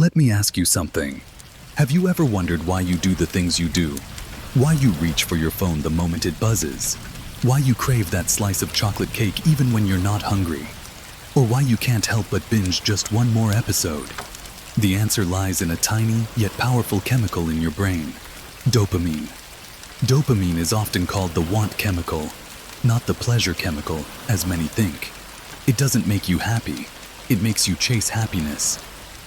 Let me ask you something. Have you ever wondered why you do the things you do? Why you reach for your phone the moment it buzzes? Why you crave that slice of chocolate cake even when you're not hungry? Or why you can't help but binge just one more episode? The answer lies in a tiny yet powerful chemical in your brain: dopamine. Dopamine is often called the want chemical, not the pleasure chemical, as many think. It doesn't make you happy, it makes you chase happiness.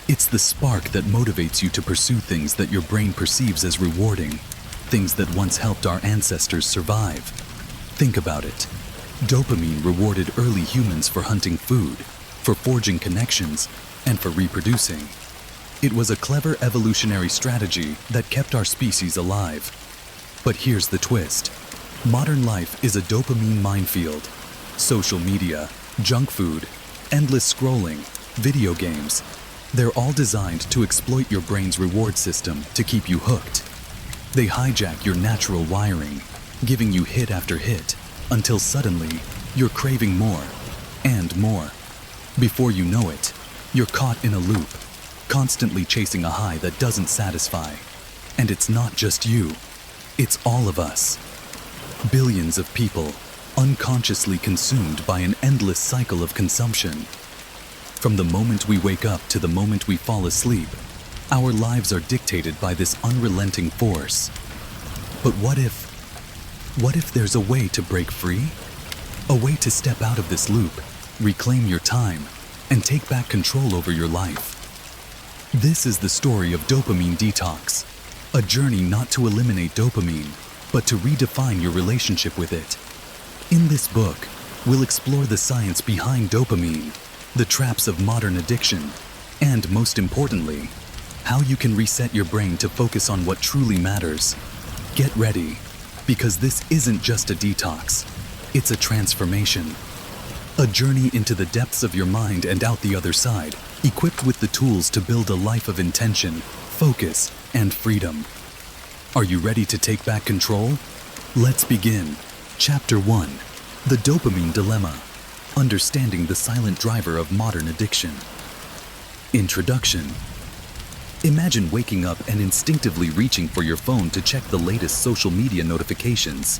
It's the spark that motivates you to pursue things that your brain perceives as rewarding, things that once helped our ancestors survive. Think about it. Dopamine rewarded early humans for hunting food, for forging connections, and for reproducing. It was a clever evolutionary strategy that kept our species alive. But here's the twist. Modern life is a dopamine minefield. Social media, junk food, endless scrolling, video games, they're all designed to exploit your brain's reward system to keep you hooked. They hijack your natural wiring, giving you hit after hit, until suddenly, you're craving more and more. Before you know it, you're caught in a loop, constantly chasing a high that doesn't satisfy. And it's not just you, it's all of us. Billions of people, unconsciously consumed by an endless cycle of consumption. From the moment we wake up to the moment we fall asleep, our lives are dictated by this unrelenting force. But what if there's a way to break free? A way to step out of this loop, reclaim your time, and take back control over your life. This is the story of Dopamine Detox, a journey not to eliminate dopamine, but to redefine your relationship with it. In this book, we'll explore the science behind dopamine, the traps of modern addiction, and most importantly, how you can reset your brain to focus on what truly matters. Get ready, because this isn't just a detox, it's a transformation. A journey into the depths of your mind and out the other side, equipped with the tools to build a life of intention, focus, and freedom. Are you ready to take back control? Let's begin. Chapter 1. The Dopamine Dilemma. Understanding the silent driver of modern addiction. Introduction. Imagine waking up and instinctively reaching for your phone to check the latest social media notifications.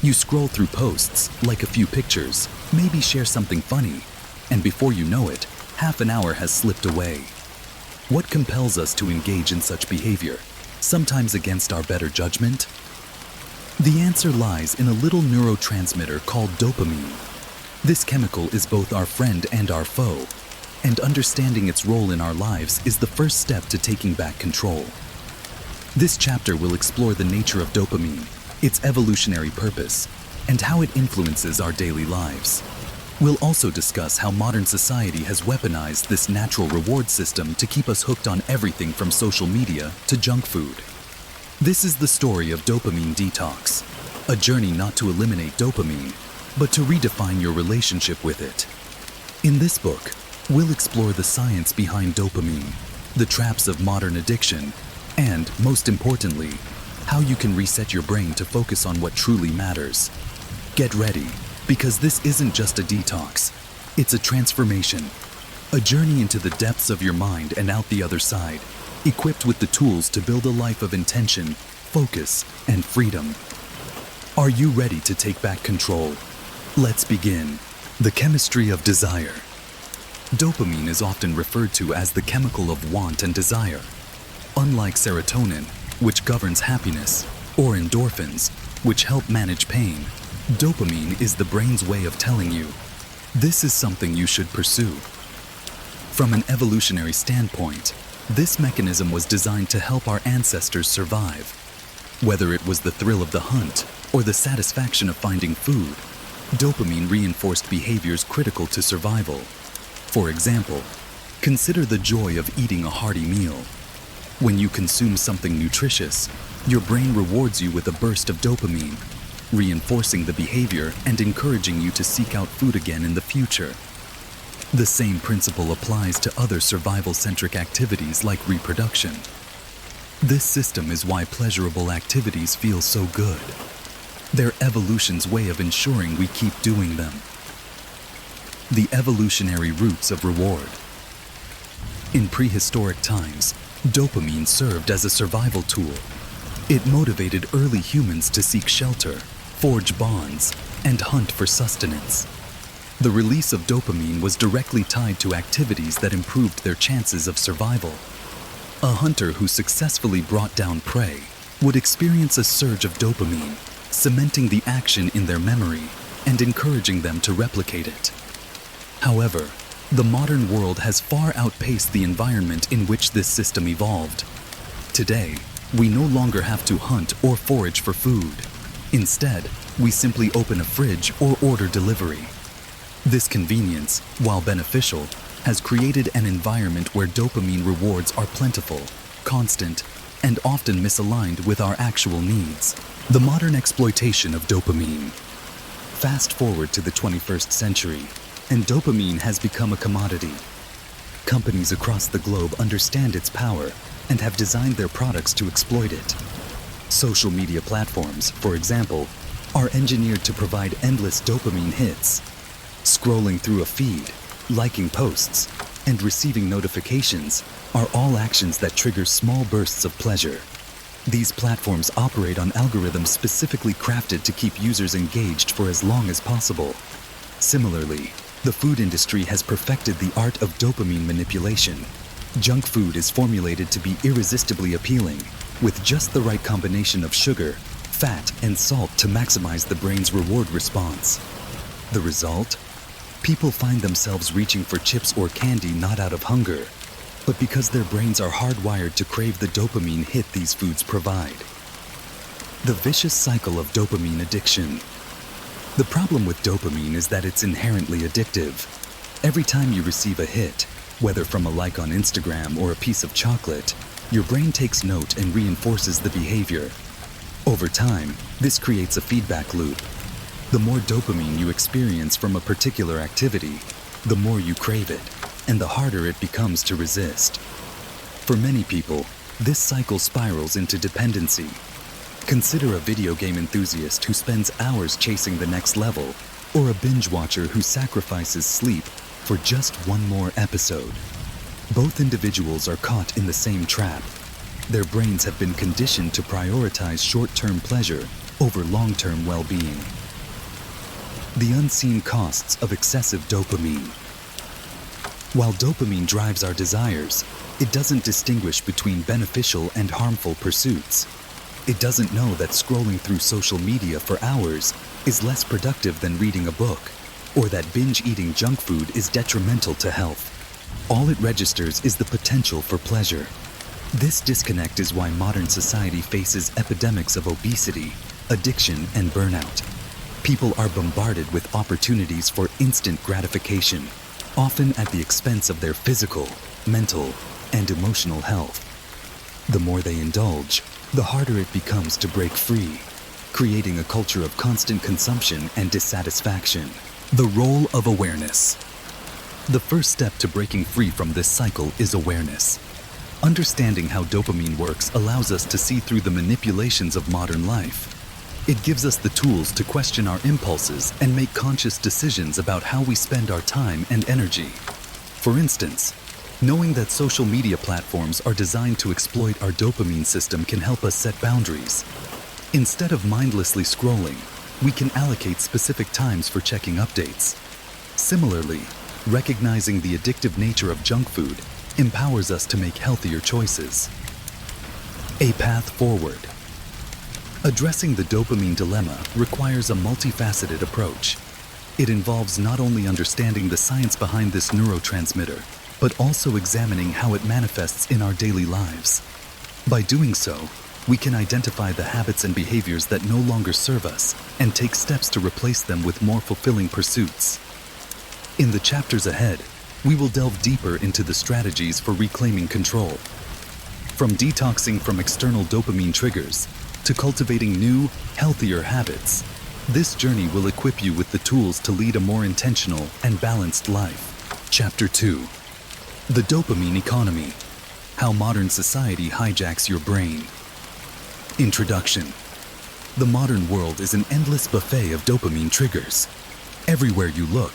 You scroll through posts, like a few pictures, maybe share something funny, and before you know it, half an hour has slipped away. What compels us to engage in such behavior, sometimes against our better judgment? The answer lies in a little neurotransmitter called dopamine. This chemical is both our friend and our foe, and understanding its role in our lives is the first step to taking back control. This chapter will explore the nature of dopamine, its evolutionary purpose, and how it influences our daily lives. We'll also discuss how modern society has weaponized this natural reward system to keep us hooked on everything from social media to junk food. This is the story of Dopamine Detox, a journey not to eliminate dopamine, but to redefine your relationship with it. In this book, we'll explore the science behind dopamine, the traps of modern addiction, and, most importantly, how you can reset your brain to focus on what truly matters. Get ready, because this isn't just a detox, it's a transformation, a journey into the depths of your mind and out the other side, equipped with the tools to build a life of intention, focus, and freedom. Are you ready to take back control? Let's begin. The chemistry of desire. Dopamine is often referred to as the chemical of want and desire. Unlike serotonin, which governs happiness, or endorphins, which help manage pain, dopamine is the brain's way of telling you, this is something you should pursue. From an evolutionary standpoint, this mechanism was designed to help our ancestors survive. Whether it was the thrill of the hunt or the satisfaction of finding food, dopamine reinforced behaviors critical to survival. For example, consider the joy of eating a hearty meal. When you consume something nutritious, your brain rewards you with a burst of dopamine, reinforcing the behavior and encouraging you to seek out food again in the future. The same principle applies to other survival-centric activities like reproduction. This system is why pleasurable activities feel so good. They're evolution's way of ensuring we keep doing them. The evolutionary roots of reward. In prehistoric times, dopamine served as a survival tool. It motivated early humans to seek shelter, forge bonds, and hunt for sustenance. The release of dopamine was directly tied to activities that improved their chances of survival. A hunter who successfully brought down prey would experience a surge of dopamine, cementing the action in their memory and encouraging them to replicate it. However, the modern world has far outpaced the environment in which this system evolved. Today, we no longer have to hunt or forage for food. Instead, we simply open a fridge or order delivery. This convenience, while beneficial, has created an environment where dopamine rewards are plentiful, constant, and often misaligned with our actual needs. The modern exploitation of dopamine. Fast forward to the 21st century, and dopamine has become a commodity. Companies across the globe understand its power and have designed their products to exploit it. Social media platforms, for example, are engineered to provide endless dopamine hits. Scrolling through a feed, liking posts, and receiving notifications are all actions that trigger small bursts of pleasure. These platforms operate on algorithms specifically crafted to keep users engaged for as long as possible. Similarly, the food industry has perfected the art of dopamine manipulation. Junk food is formulated to be irresistibly appealing, with just the right combination of sugar, fat, and salt to maximize the brain's reward response. The result? People find themselves reaching for chips or candy not out of hunger, but because their brains are hardwired to crave the dopamine hit these foods provide. The vicious cycle of dopamine addiction. The problem with dopamine is that it's inherently addictive. Every time you receive a hit, whether from a like on Instagram or a piece of chocolate, your brain takes note and reinforces the behavior. Over time, this creates a feedback loop. The more dopamine you experience from a particular activity, the more you crave it, and the harder it becomes to resist. For many people, this cycle spirals into dependency. Consider a video game enthusiast who spends hours chasing the next level, or a binge watcher who sacrifices sleep for just one more episode. Both individuals are caught in the same trap. Their brains have been conditioned to prioritize short-term pleasure over long-term well-being. The unseen costs of excessive dopamine. While dopamine drives our desires, it doesn't distinguish between beneficial and harmful pursuits. It doesn't know that scrolling through social media for hours is less productive than reading a book, or that binge-eating junk food is detrimental to health. All it registers is the potential for pleasure. This disconnect is why modern society faces epidemics of obesity, addiction, and burnout. People are bombarded with opportunities for instant gratification, often at the expense of their physical, mental, and emotional health. The more they indulge, the harder it becomes to break free, creating a culture of constant consumption and dissatisfaction. The role of awareness. The first step to breaking free from this cycle is awareness. Understanding how dopamine works allows us to see through the manipulations of modern life. It gives us the tools to question our impulses and make conscious decisions about how we spend our time and energy. For instance, knowing that social media platforms are designed to exploit our dopamine system can help us set boundaries. Instead of mindlessly scrolling, we can allocate specific times for checking updates. Similarly, recognizing the addictive nature of junk food empowers us to make healthier choices. A path forward. Addressing the dopamine dilemma requires a multifaceted approach. It involves not only understanding the science behind this neurotransmitter, but also examining how it manifests in our daily lives. By doing so, we can identify the habits and behaviors that no longer serve us and take steps to replace them with more fulfilling pursuits. In the chapters ahead, we will delve deeper into the strategies for reclaiming control. From detoxing from external dopamine triggers to cultivating new, healthier habits, this journey will equip you with the tools to lead a more intentional and balanced life. Chapter 2. The Dopamine Economy. How Modern Society Hijacks Your Brain. Introduction. The modern world is an endless buffet of dopamine triggers. Everywhere you look,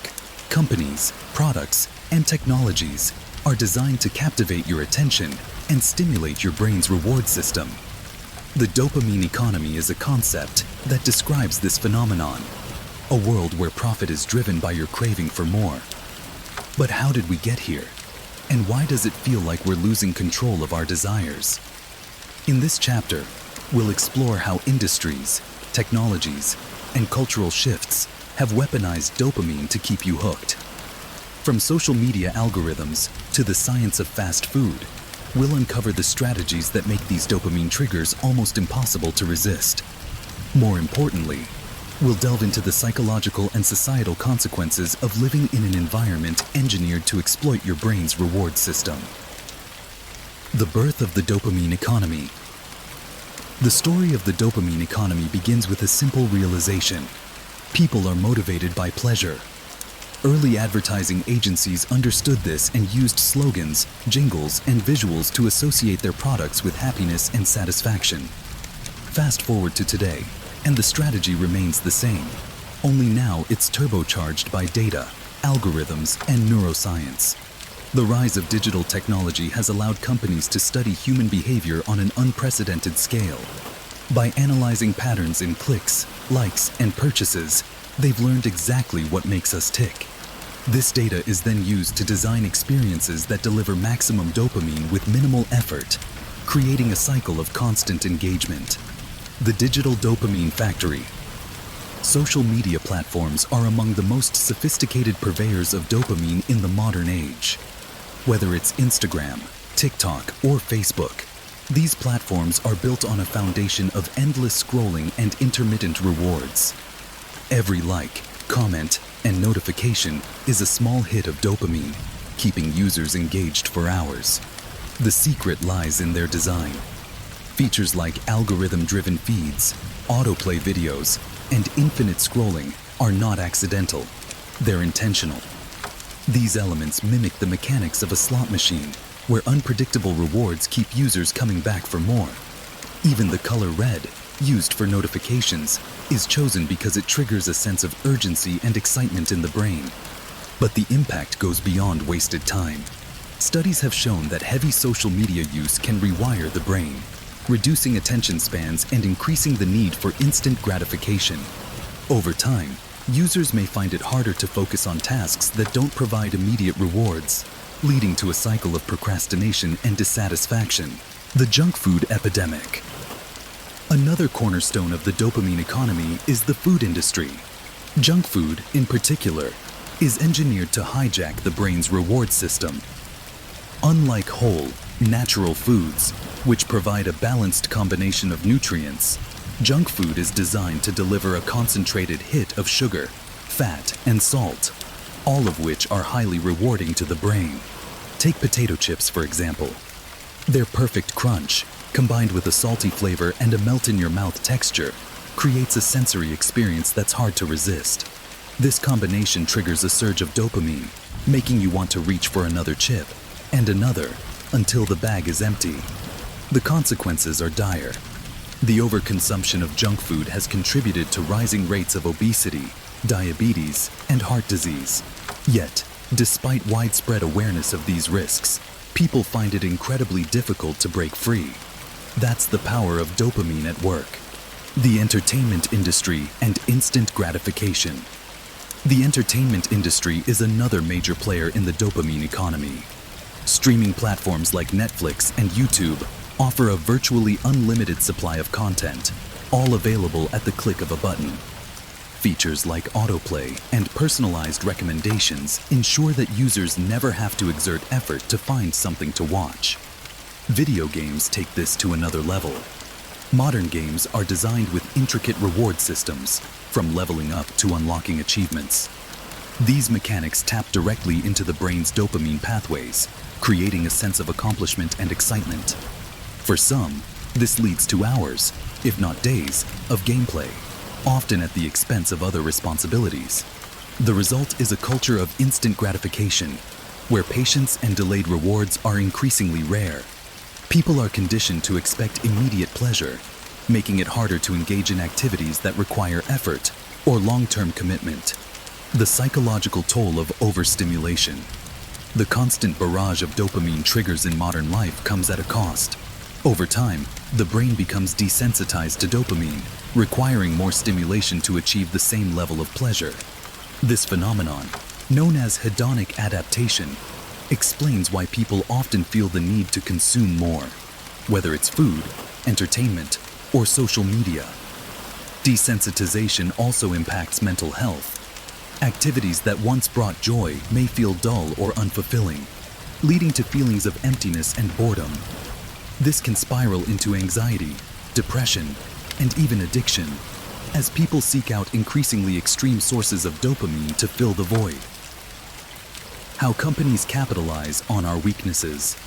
companies, products, and technologies are designed to captivate your attention and stimulate your brain's reward system. The dopamine economy is a concept that describes this phenomenon, a world where profit is driven by your craving for more. But how did we get here? And why does it feel like we're losing control of our desires? In this chapter, we'll explore how industries, technologies, and cultural shifts have weaponized dopamine to keep you hooked. From social media algorithms to the science of fast food, we'll uncover the strategies that make these dopamine triggers almost impossible to resist. More importantly, we'll delve into the psychological and societal consequences of living in an environment engineered to exploit your brain's reward system. The birth of the dopamine economy. The story of the dopamine economy begins with a simple realization. People are motivated by pleasure. Early advertising agencies understood this and used slogans, jingles, and visuals to associate their products with happiness and satisfaction. Fast forward to today, and the strategy remains the same. Only now it's turbocharged by data, algorithms, and neuroscience. The rise of digital technology has allowed companies to study human behavior on an unprecedented scale. By analyzing patterns in clicks, likes, and purchases, they've learned exactly what makes us tick. This data is then used to design experiences that deliver maximum dopamine with minimal effort, creating a cycle of constant engagement. The digital dopamine factory. Social media platforms are among the most sophisticated purveyors of dopamine in the modern age. Whether it's Instagram, TikTok, or Facebook, these platforms are built on a foundation of endless scrolling and intermittent rewards. Every like, comment, and notification is a small hit of dopamine, keeping users engaged for hours. The secret lies in their design. Features like algorithm-driven feeds, autoplay videos, and infinite scrolling are not accidental. They're intentional. These elements mimic the mechanics of a slot machine, where unpredictable rewards keep users coming back for more. Even the color red, used for notifications, is chosen because it triggers a sense of urgency and excitement in the brain. But the impact goes beyond wasted time. Studies have shown that heavy social media use can rewire the brain, reducing attention spans and increasing the need for instant gratification. Over time, users may find it harder to focus on tasks that don't provide immediate rewards, leading to a cycle of procrastination and dissatisfaction. The junk food epidemic. Another cornerstone of the dopamine economy is the food industry. Junk food, in particular, is engineered to hijack the brain's reward system. Unlike whole, natural foods, which provide a balanced combination of nutrients, junk food is designed to deliver a concentrated hit of sugar, fat, and salt, all of which are highly rewarding to the brain. Take potato chips, for example. Their perfect crunch, combined with a salty flavor and a melt-in-your-mouth texture, creates a sensory experience that's hard to resist. This combination triggers a surge of dopamine, making you want to reach for another chip, and another, until the bag is empty. The consequences are dire. The overconsumption of junk food has contributed to rising rates of obesity, diabetes, and heart disease. Yet, despite widespread awareness of these risks, people find it incredibly difficult to break free. That's the power of dopamine at work. The entertainment industry and instant gratification. The entertainment industry is another major player in the dopamine economy. Streaming platforms like Netflix and YouTube offer a virtually unlimited supply of content, all available at the click of a button. Features like autoplay and personalized recommendations ensure that users never have to exert effort to find something to watch. Video games take this to another level. Modern games are designed with intricate reward systems, from leveling up to unlocking achievements. These mechanics tap directly into the brain's dopamine pathways, creating a sense of accomplishment and excitement. For some, this leads to hours, if not days, of gameplay, often at the expense of other responsibilities. The result is a culture of instant gratification, where patience and delayed rewards are increasingly rare. People are conditioned to expect immediate pleasure, making it harder to engage in activities that require effort or long-term commitment. The psychological toll of overstimulation. The constant barrage of dopamine triggers in modern life comes at a cost. Over time, the brain becomes desensitized to dopamine, requiring more stimulation to achieve the same level of pleasure. This phenomenon, known as hedonic adaptation, explains why people often feel the need to consume more, whether it's food, entertainment, or social media. Desensitization also impacts mental health. Activities that once brought joy may feel dull or unfulfilling, leading to feelings of emptiness and boredom. This can spiral into anxiety, depression, and even addiction, as people seek out increasingly extreme sources of dopamine to fill the void. How companies capitalize on our weaknesses.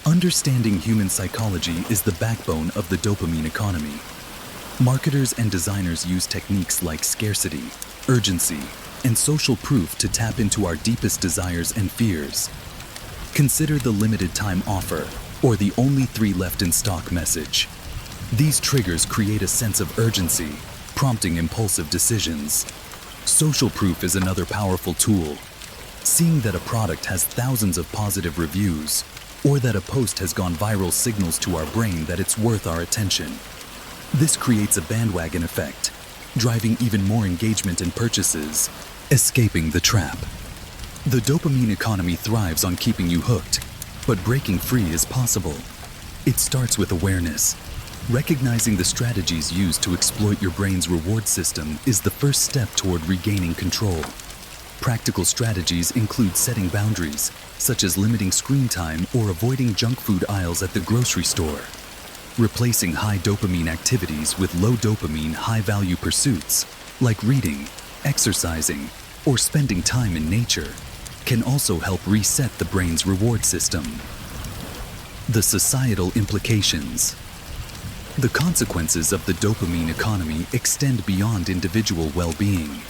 Understanding human psychology is the backbone of the dopamine economy. Marketers and designers use techniques like scarcity, urgency, and social proof to tap into our deepest desires and fears. Consider the limited time offer, or the only 3 left in stock message. These triggers create a sense of urgency, prompting impulsive decisions. Social proof is another powerful tool. Seeing that a product has thousands of positive reviews, or that a post has gone viral signals to our brain that it's worth our attention. This creates a bandwagon effect, driving even more engagement and purchases, escaping the trap. The dopamine economy thrives on keeping you hooked, but breaking free is possible. It starts with awareness. Recognizing the strategies used to exploit your brain's reward system is the first step toward regaining control. Practical strategies include setting boundaries, such as limiting screen time or avoiding junk food aisles at the grocery store. Replacing high dopamine activities with low dopamine, high-value pursuits, like reading, exercising, or spending time in nature, can also help reset the brain's reward system. The societal implications. The consequences of the dopamine economy extend beyond individual well-being.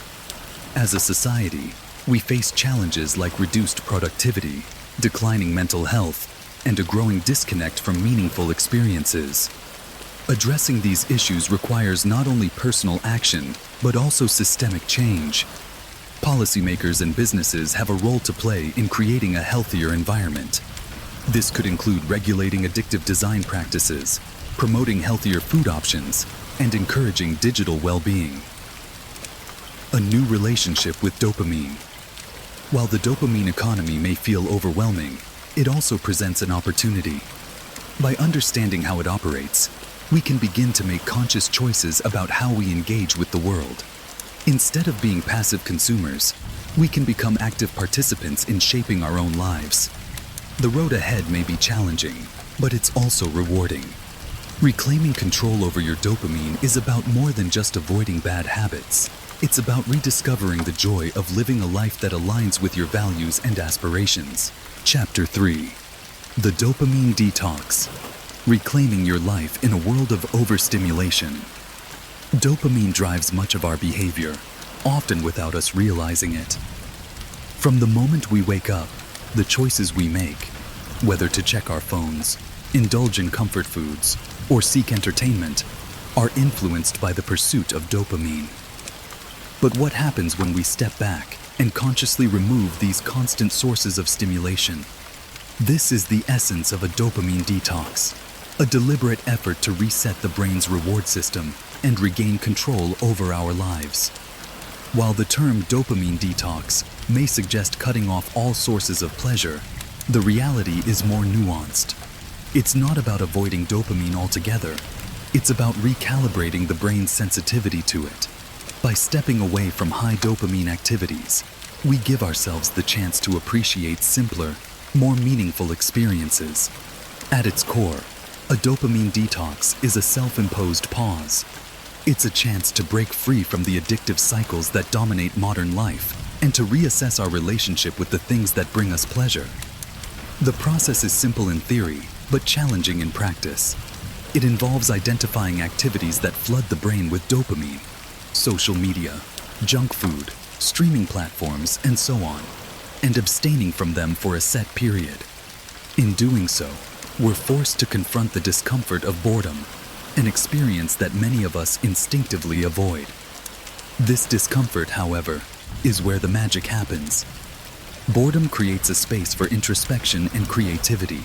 As a society, we face challenges like reduced productivity, declining mental health, and a growing disconnect from meaningful experiences. Addressing these issues requires not only personal action, but also systemic change. Policymakers and businesses have a role to play in creating a healthier environment. This could include regulating addictive design practices, promoting healthier food options, and encouraging digital well-being. A new relationship with dopamine. While the dopamine economy may feel overwhelming, it also presents an opportunity. By understanding how it operates, we can begin to make conscious choices about how we engage with the world. Instead of being passive consumers, we can become active participants in shaping our own lives. The road ahead may be challenging, but it's also rewarding. Reclaiming control over your dopamine is about more than just avoiding bad habits. It's about rediscovering the joy of living a life that aligns with your values and aspirations. Chapter 3. The Dopamine Detox. Reclaiming your life in a world of overstimulation. Dopamine drives much of our behavior, often without us realizing it. From the moment we wake up, the choices we make, whether to check our phones, indulge in comfort foods, or seek entertainment, are influenced by the pursuit of dopamine. But what happens when we step back and consciously remove these constant sources of stimulation? This is the essence of a dopamine detox, a deliberate effort to reset the brain's reward system and regain control over our lives. While the term dopamine detox may suggest cutting off all sources of pleasure, the reality is more nuanced. It's not about avoiding dopamine altogether. It's about recalibrating the brain's sensitivity to it. By stepping away from high dopamine activities, we give ourselves the chance to appreciate simpler, more meaningful experiences. At its core, a dopamine detox is a self-imposed pause. It's a chance to break free from the addictive cycles that dominate modern life and to reassess our relationship with the things that bring us pleasure. The process is simple in theory, but challenging in practice. It involves identifying activities that flood the brain with dopamine: social media, junk food, streaming platforms, and so on, and abstaining from them for a set period. In doing so, we're forced to confront the discomfort of boredom, an experience that many of us instinctively avoid. This discomfort, however, is where the magic happens. Boredom creates a space for introspection and creativity.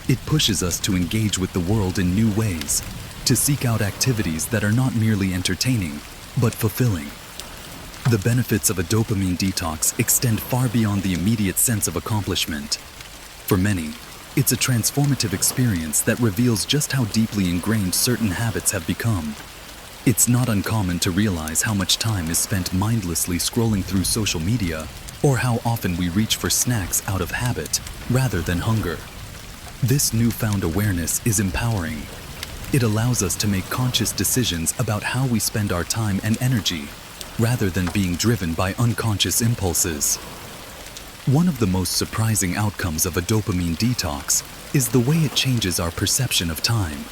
It pushes us to engage with the world in new ways, to seek out activities that are not merely entertaining, but fulfilling. The benefits of a dopamine detox extend far beyond the immediate sense of accomplishment. For many, it's a transformative experience that reveals just how deeply ingrained certain habits have become. It's not uncommon to realize how much time is spent mindlessly scrolling through social media, or how often we reach for snacks out of habit rather than hunger. This newfound awareness is empowering. It allows us to make conscious decisions about how we spend our time and energy, rather than being driven by unconscious impulses. One of the most surprising outcomes of a dopamine detox is the way it changes our perception of time.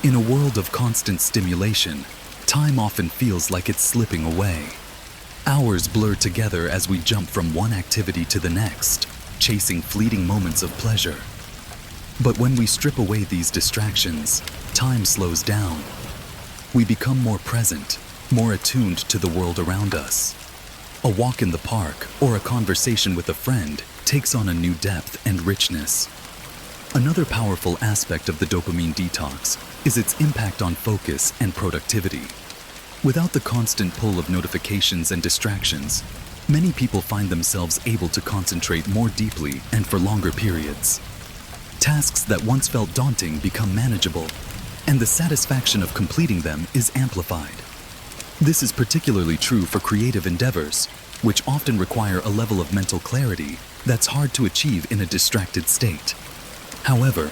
In a world of constant stimulation, time often feels like it's slipping away. Hours blur together as we jump from one activity to the next, chasing fleeting moments of pleasure. But when we strip away these distractions, time slows down. We become more present, more attuned to the world around us. A walk in the park or a conversation with a friend takes on a new depth and richness. Another powerful aspect of the dopamine detox is its impact on focus and productivity. Without the constant pull of notifications and distractions, many people find themselves able to concentrate more deeply and for longer periods. Tasks that once felt daunting become manageable, and the satisfaction of completing them is amplified. This is particularly true for creative endeavors, which often require a level of mental clarity that's hard to achieve in a distracted state. However,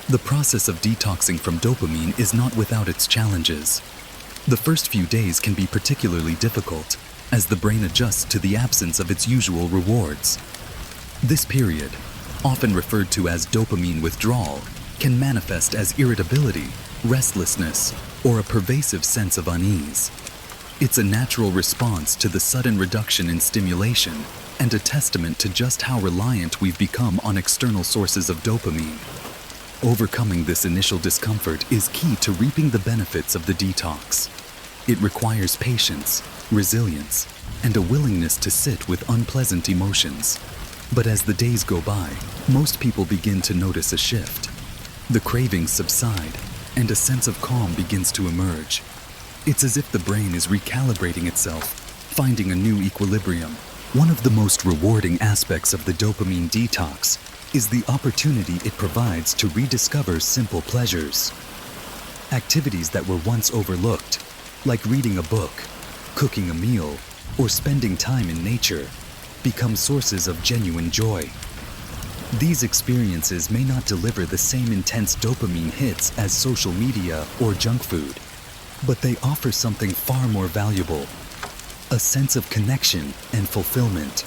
the process of detoxing from dopamine is not without its challenges. The first few days can be particularly difficult, as the brain adjusts to the absence of its usual rewards. This period, often referred to as dopamine withdrawal, can manifest as irritability, restlessness, or a pervasive sense of unease. It's a natural response to the sudden reduction in stimulation and a testament to just how reliant we've become on external sources of dopamine. Overcoming this initial discomfort is key to reaping the benefits of the detox. It requires patience, resilience, and a willingness to sit with unpleasant emotions. But as the days go by, most people begin to notice a shift. The cravings subside, and a sense of calm begins to emerge. It's as if the brain is recalibrating itself, finding a new equilibrium. One of the most rewarding aspects of the dopamine detox is the opportunity it provides to rediscover simple pleasures. Activities that were once overlooked, like reading a book, cooking a meal, or spending time in nature, become sources of genuine joy. These experiences may not deliver the same intense dopamine hits as social media or junk food, but they offer something far more valuable: a sense of connection and fulfillment.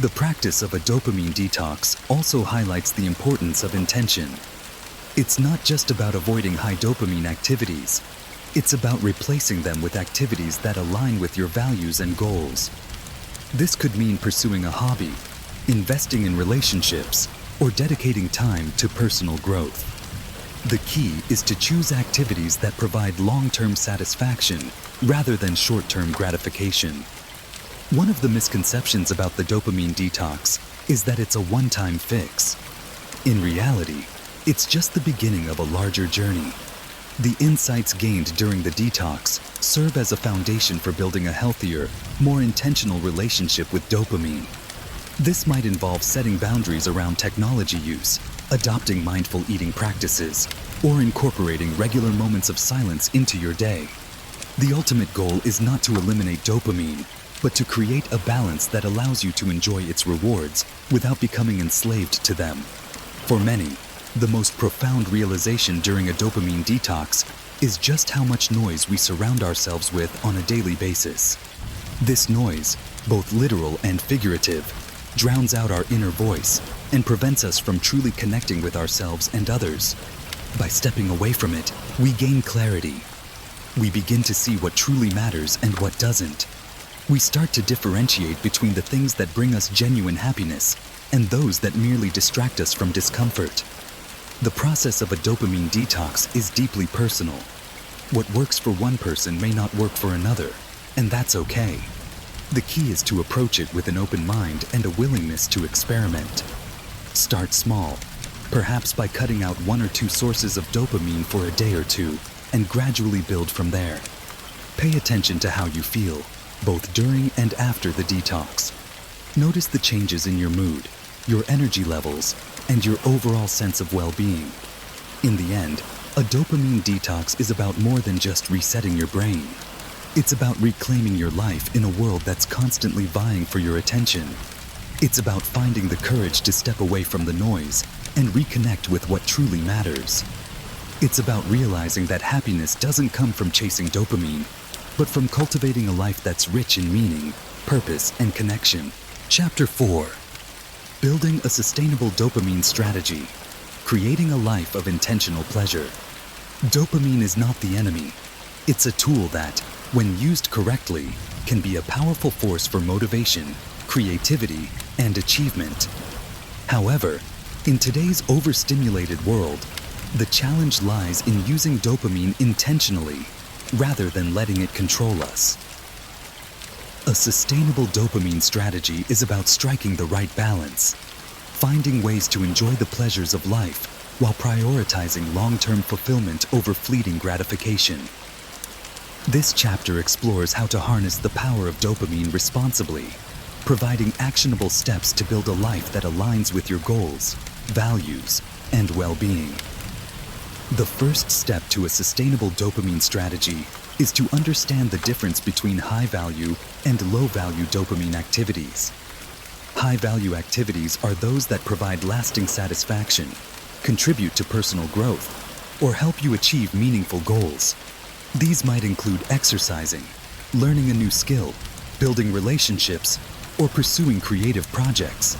The practice of a dopamine detox also highlights the importance of intention. It's not just about avoiding high dopamine activities. It's about replacing them with activities that align with your values and goals. This could mean pursuing a hobby, investing in relationships, or dedicating time to personal growth. The key is to choose activities that provide long-term satisfaction rather than short-term gratification. One of the misconceptions about the dopamine detox is that it's a one-time fix. In reality, it's just the beginning of a larger journey. The insights gained during the detox serve as a foundation for building a healthier, more intentional relationship with dopamine. This might involve setting boundaries around technology use, adopting mindful eating practices, or incorporating regular moments of silence into your day. The ultimate goal is not to eliminate dopamine, but to create a balance that allows you to enjoy its rewards without becoming enslaved to them. For many, the most profound realization during a dopamine detox is just how much noise we surround ourselves with on a daily basis. This noise, both literal and figurative, drowns out our inner voice and prevents us from truly connecting with ourselves and others. By stepping away from it, we gain clarity. We begin to see what truly matters and what doesn't. We start to differentiate between the things that bring us genuine happiness and those that merely distract us from discomfort. The process of a dopamine detox is deeply personal. What works for one person may not work for another, and that's okay. The key is to approach it with an open mind and a willingness to experiment. Start small, perhaps by cutting out 1 or 2 sources of dopamine for a day or two, and gradually build from there. Pay attention to how you feel, both during and after the detox. Notice the changes in your mood, your energy levels, and your overall sense of well-being. In the end, a dopamine detox is about more than just resetting your brain. It's about reclaiming your life in a world that's constantly vying for your attention. It's about finding the courage to step away from the noise and reconnect with what truly matters. It's about realizing that happiness doesn't come from chasing dopamine, but from cultivating a life that's rich in meaning, purpose, and connection. Chapter 4. Building a sustainable dopamine strategy. Creating a life of intentional pleasure. Dopamine is not the enemy. It's a tool that, when used correctly, can be a powerful force for motivation, creativity, and achievement. However, in today's overstimulated world, the challenge lies in using dopamine intentionally, rather than letting it control us. A sustainable dopamine strategy is about striking the right balance, finding ways to enjoy the pleasures of life while prioritizing long-term fulfillment over fleeting gratification. This chapter explores how to harness the power of dopamine responsibly, providing actionable steps to build a life that aligns with your goals, values, and well-being. The first step to a sustainable dopamine strategy is to understand the difference between high-value and low-value dopamine activities. High-value activities are those that provide lasting satisfaction, contribute to personal growth, or help you achieve meaningful goals. These might include exercising, learning a new skill, building relationships, or pursuing creative projects.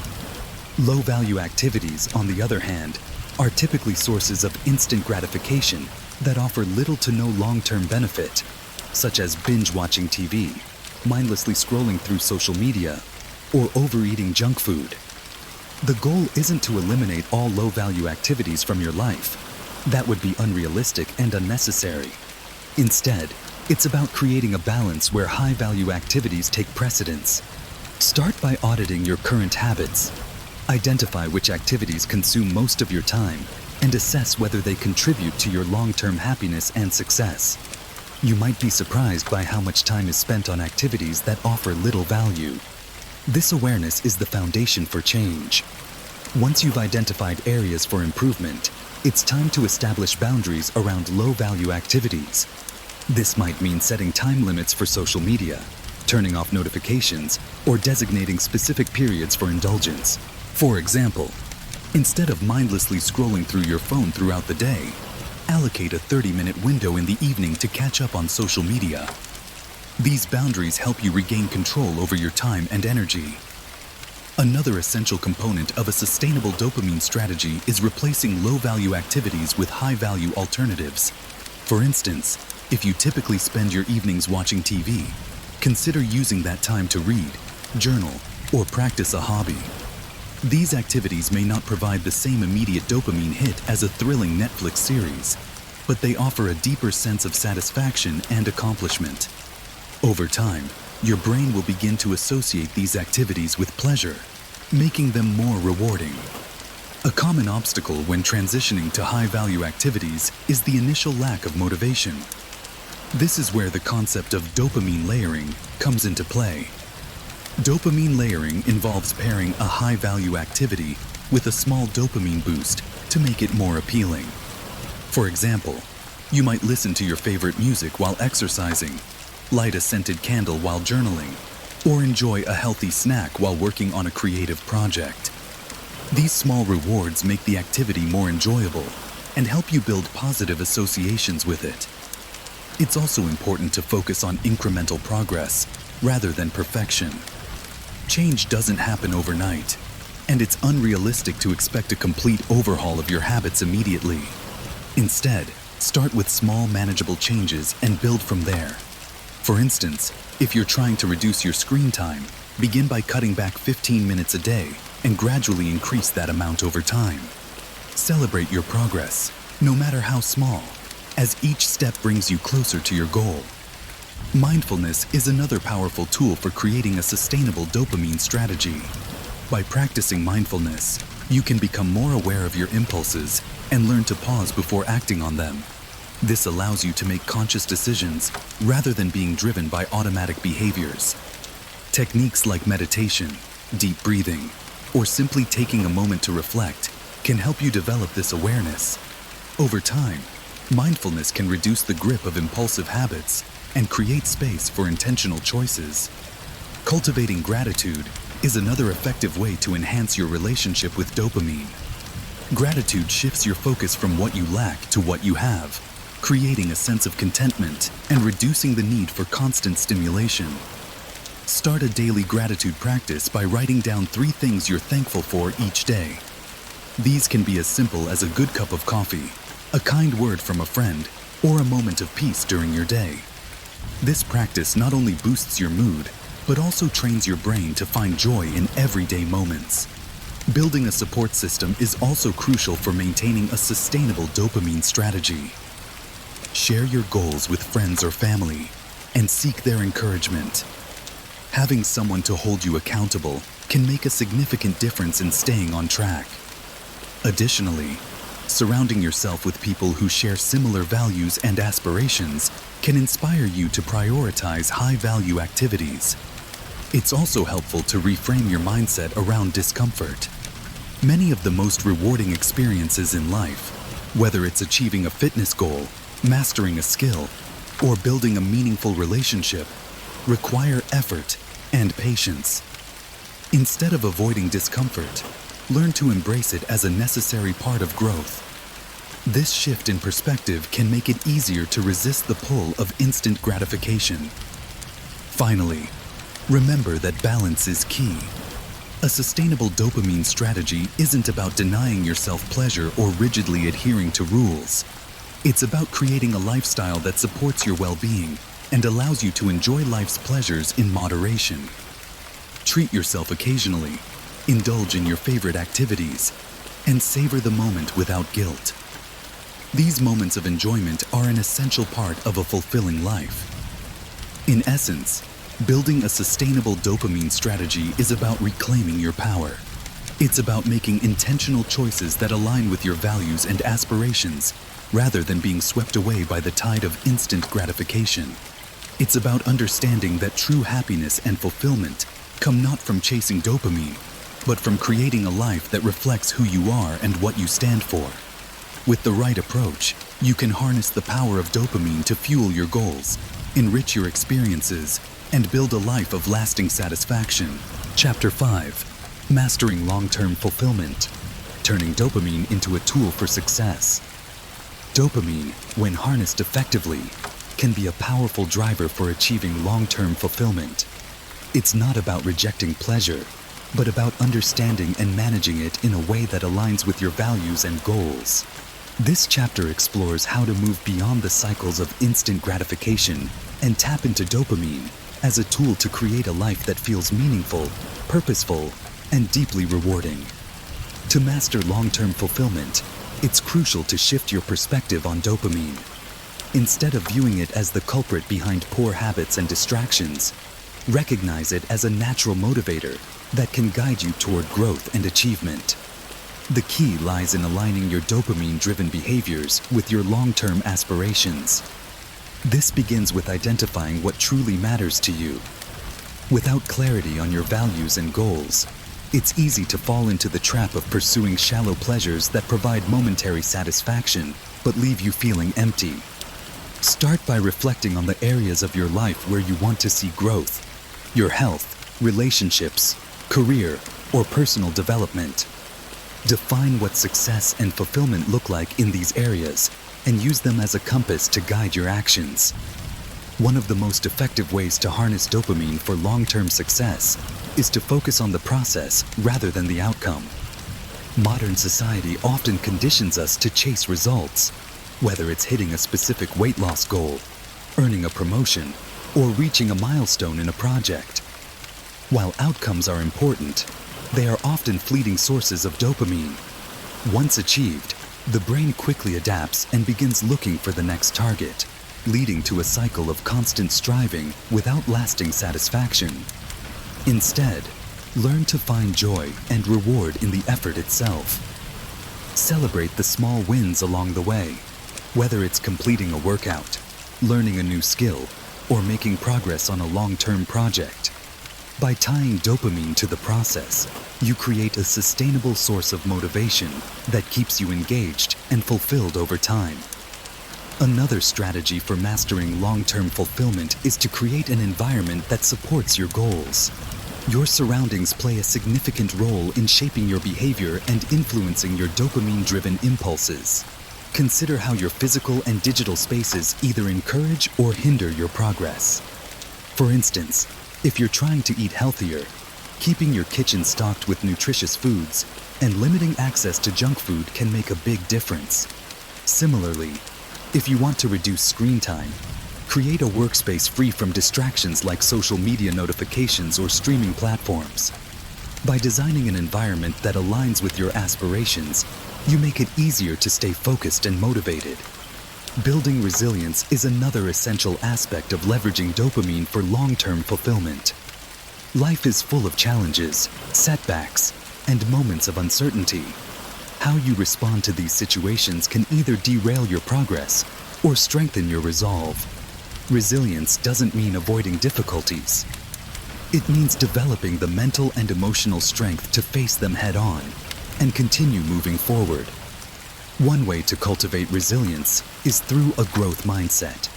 Low-value activities, on the other hand, are typically sources of instant gratification that offer little to no long-term benefit, such as binge-watching TV, mindlessly scrolling through social media, or overeating junk food. The goal isn't to eliminate all low-value activities from your life. That would be unrealistic and unnecessary. Instead, it's about creating a balance where high-value activities take precedence. Start by auditing your current habits. Identify which activities consume most of your time and assess whether they contribute to your long-term happiness and success. You might be surprised by how much time is spent on activities that offer little value. This awareness is the foundation for change. Once you've identified areas for improvement, it's time to establish boundaries around low-value activities. This might mean setting time limits for social media, turning off notifications, or designating specific periods for indulgence. For example, instead of mindlessly scrolling through your phone throughout the day, allocate a 30-minute window in the evening to catch up on social media. These boundaries help you regain control over your time and energy. Another essential component of a sustainable dopamine strategy is replacing low-value activities with high-value alternatives. For instance, if you typically spend your evenings watching TV, consider using that time to read, journal, or practice a hobby. These activities may not provide the same immediate dopamine hit as a thrilling Netflix series, but they offer a deeper sense of satisfaction and accomplishment. Over time, your brain will begin to associate these activities with pleasure, making them more rewarding. A common obstacle when transitioning to high-value activities is the initial lack of motivation. This is where the concept of dopamine layering comes into play. Dopamine layering involves pairing a high-value activity with a small dopamine boost to make it more appealing. For example, you might listen to your favorite music while exercising, light a scented candle while journaling, or enjoy a healthy snack while working on a creative project. These small rewards make the activity more enjoyable and help you build positive associations with it. It's also important to focus on incremental progress rather than perfection. Change doesn't happen overnight, and it's unrealistic to expect a complete overhaul of your habits immediately. Instead, start with small, manageable changes and build from there. For instance, if you're trying to reduce your screen time, begin by cutting back 15 minutes a day and gradually increase that amount over time. Celebrate your progress, no matter how small, as each step brings you closer to your goal. Mindfulness is another powerful tool for creating a sustainable dopamine strategy. By practicing mindfulness, you can become more aware of your impulses and learn to pause before acting on them. This allows you to make conscious decisions rather than being driven by automatic behaviors. Techniques like meditation, deep breathing, or simply taking a moment to reflect can help you develop this awareness. Over time, mindfulness can reduce the grip of impulsive habits and create space for intentional choices. Cultivating gratitude is another effective way to enhance your relationship with dopamine. Gratitude shifts your focus from what you lack to what you have, creating a sense of contentment and reducing the need for constant stimulation. Start a daily gratitude practice by writing down 3 things you're thankful for each day. These can be as simple as a good cup of coffee, a kind word from a friend, or a moment of peace during your day. This practice not only boosts your mood, but also trains your brain to find joy in everyday moments. Building a support system is also crucial for maintaining a sustainable dopamine strategy. Share your goals with friends or family and seek their encouragement. Having someone to hold you accountable can make a significant difference in staying on track. Additionally, surrounding yourself with people who share similar values and aspirations can inspire you to prioritize high-value activities. It's also helpful to reframe your mindset around discomfort. Many of the most rewarding experiences in life, whether it's achieving a fitness goal, mastering a skill, or building a meaningful relationship, require effort and patience. Instead of avoiding discomfort, learn to embrace it as a necessary part of growth. This shift in perspective can make it easier to resist the pull of instant gratification. Finally, remember that balance is key. A sustainable dopamine strategy isn't about denying yourself pleasure or rigidly adhering to rules. It's about creating a lifestyle that supports your well-being and allows you to enjoy life's pleasures in moderation. Treat yourself occasionally, indulge in your favorite activities, and savor the moment without guilt. These moments of enjoyment are an essential part of a fulfilling life. In essence, building a sustainable dopamine strategy is about reclaiming your power. It's about making intentional choices that align with your values and aspirations, rather than being swept away by the tide of instant gratification. It's about understanding that true happiness and fulfillment come not from chasing dopamine, but from creating a life that reflects who you are and what you stand for. With the right approach, you can harness the power of dopamine to fuel your goals, enrich your experiences, and build a life of lasting satisfaction. Chapter 5: Mastering Long-Term Fulfillment. Turning dopamine into a tool for success. Dopamine, when harnessed effectively, can be a powerful driver for achieving long-term fulfillment. It's not about rejecting pleasure, but about understanding and managing it in a way that aligns with your values and goals. This chapter explores how to move beyond the cycles of instant gratification and tap into dopamine as a tool to create a life that feels meaningful, purposeful, and deeply rewarding. To master long-term fulfillment, it's crucial to shift your perspective on dopamine. Instead of viewing it as the culprit behind poor habits and distractions, recognize it as a natural motivator that can guide you toward growth and achievement. The key lies in aligning your dopamine-driven behaviors with your long-term aspirations. This begins with identifying what truly matters to you. Without clarity on your values and goals, it's easy to fall into the trap of pursuing shallow pleasures that provide momentary satisfaction but leave you feeling empty. Start by reflecting on the areas of your life where you want to see growth: your health, relationships, career, or personal development. Define what success and fulfillment look like in these areas and use them as a compass to guide your actions. One of the most effective ways to harness dopamine for long-term success is to focus on the process rather than the outcome. Modern society often conditions us to chase results, whether it's hitting a specific weight loss goal, earning a promotion, or reaching a milestone in a project. While outcomes are important, they are often fleeting sources of dopamine. Once achieved, the brain quickly adapts and begins looking for the next target. leading to a cycle of constant striving without lasting satisfaction. Instead, learn to find joy and reward in the effort itself. Celebrate the small wins along the way, whether it's completing a workout, learning a new skill, or making progress on a long-term project. By tying dopamine to the process, you create a sustainable source of motivation that keeps you engaged and fulfilled over time. Another strategy for mastering long-term fulfillment is to create an environment that supports your goals. Your surroundings play a significant role in shaping your behavior and influencing your dopamine-driven impulses. Consider how your physical and digital spaces either encourage or hinder your progress. For instance, if you're trying to eat healthier, keeping your kitchen stocked with nutritious foods and limiting access to junk food can make a big difference. Similarly, if you want to reduce screen time, create a workspace free from distractions like social media notifications or streaming platforms. By designing an environment that aligns with your aspirations, you make it easier to stay focused and motivated. Building resilience is another essential aspect of leveraging dopamine for long-term fulfillment. Life is full of challenges, setbacks, and moments of uncertainty. How you respond to these situations can either derail your progress or strengthen your resolve. Resilience doesn't mean avoiding difficulties. It means developing the mental and emotional strength to face them head-on and continue moving forward. One way to cultivate resilience is through a growth mindset.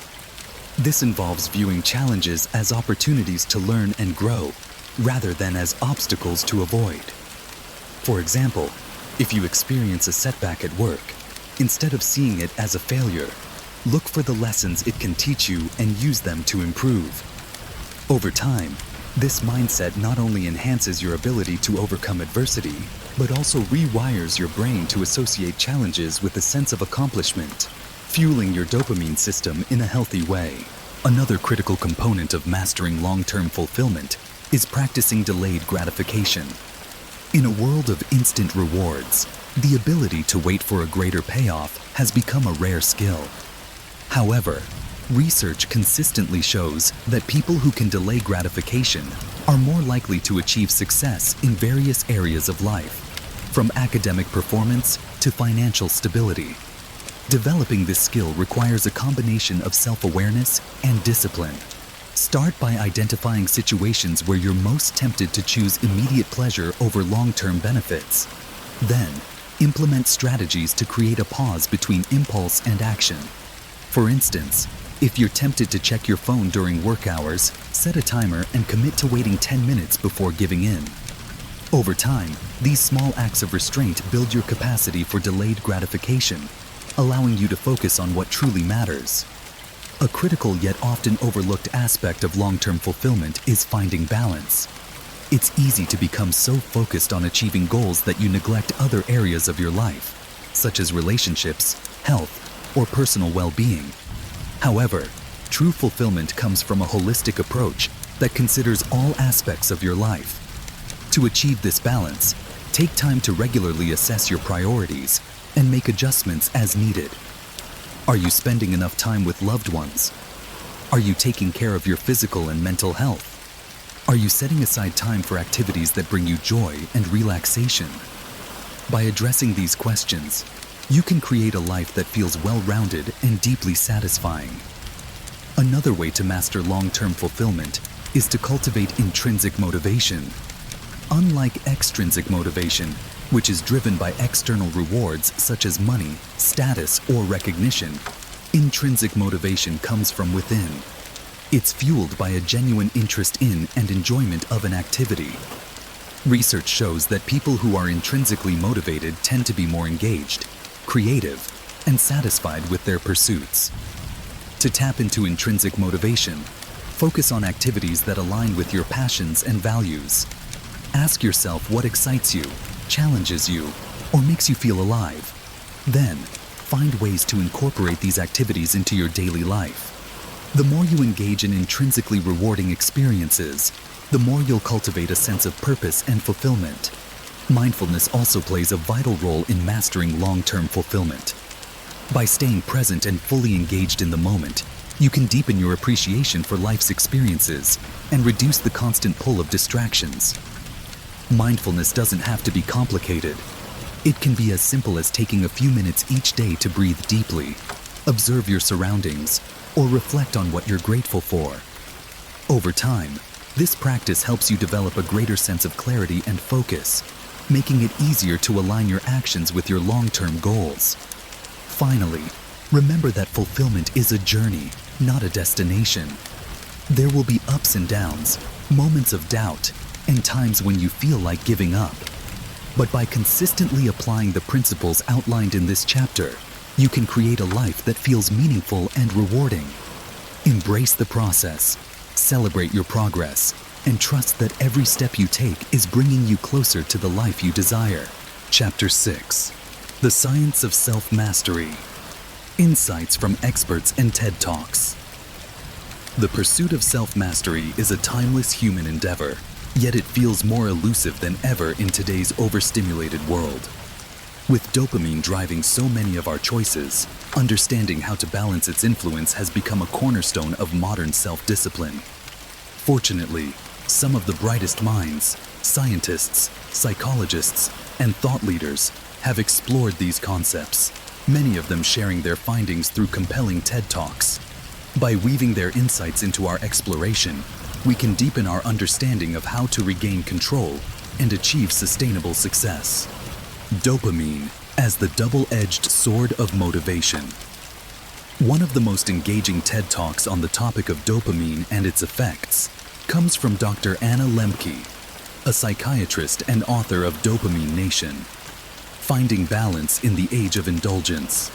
This involves viewing challenges as opportunities to learn and grow, rather than as obstacles to avoid. For example, if you experience a setback at work, instead of seeing it as a failure, look for the lessons it can teach you and use them to improve. Over time, this mindset not only enhances your ability to overcome adversity, but also rewires your brain to associate challenges with a sense of accomplishment, fueling your dopamine system in a healthy way. Another critical component of mastering long-term fulfillment is practicing delayed gratification. In a world of instant rewards, the ability to wait for a greater payoff has become a rare skill. However, research consistently shows that people who can delay gratification are more likely to achieve success in various areas of life, from academic performance to financial stability. Developing this skill requires a combination of self-awareness and discipline. Start by identifying situations where you're most tempted to choose immediate pleasure over long-term benefits. Then, implement strategies to create a pause between impulse and action. For instance, if you're tempted to check your phone during work hours, set a timer and commit to waiting 10 minutes before giving in. Over time, these small acts of restraint build your capacity for delayed gratification, allowing you to focus on what truly matters. A critical yet often overlooked aspect of long-term fulfillment is finding balance. It's easy to become so focused on achieving goals that you neglect other areas of your life, such as relationships, health, or personal well-being. However, true fulfillment comes from a holistic approach that considers all aspects of your life. To achieve this balance, take time to regularly assess your priorities and make adjustments as needed. Are you spending enough time with loved ones? Are you taking care of your physical and mental health? Are you setting aside time for activities that bring you joy and relaxation? By addressing these questions, you can create a life that feels well-rounded and deeply satisfying. Another way to master long-term fulfillment is to cultivate intrinsic motivation. Unlike extrinsic motivation, which is driven by external rewards such as money, status, or recognition, intrinsic motivation comes from within. It's fueled by a genuine interest in and enjoyment of an activity. Research shows that people who are intrinsically motivated tend to be more engaged, creative, and satisfied with their pursuits. To tap into intrinsic motivation, focus on activities that align with your passions and values. Ask yourself what excites you, challenges you, or makes you feel alive. Then, find ways to incorporate these activities into your daily life. The more you engage in intrinsically rewarding experiences, the more you'll cultivate a sense of purpose and fulfillment. Mindfulness also plays a vital role in mastering long-term fulfillment. By staying present and fully engaged in the moment, You can deepen your appreciation for life's experiences and reduce the constant pull of distractions. Mindfulness doesn't have to be complicated. It can be as simple as taking a few minutes each day to breathe deeply, observe your surroundings, or reflect on what you're grateful for. Over time, this practice helps you develop a greater sense of clarity and focus, making it easier to align your actions with your long-term goals. Finally, remember that fulfillment is a journey, not a destination. There will be ups and downs, moments of doubt, and times when you feel like giving up. But by consistently applying the principles outlined in this chapter, you can create a life that feels meaningful and rewarding. Embrace the process, celebrate your progress, and trust that every step you take is bringing you closer to the life you desire. Chapter 6. The Science of Self-Mastery. Insights from experts and TED Talks. The pursuit of self-mastery is a timeless human endeavor, yet it feels more elusive than ever in today's overstimulated world. With dopamine driving so many of our choices, understanding how to balance its influence has become a cornerstone of modern self-discipline. Fortunately, some of the brightest minds, scientists, psychologists, and thought leaders have explored these concepts, many of them sharing their findings through compelling TED Talks. By weaving their insights into our exploration, we can deepen our understanding of how to regain control and achieve sustainable success. Dopamine as the double-edged sword of motivation. One of the most engaging TED Talks on the topic of dopamine and its effects comes from Dr. Anna Lembke, a psychiatrist and author of Dopamine Nation, Finding Balance in the Age of Indulgence.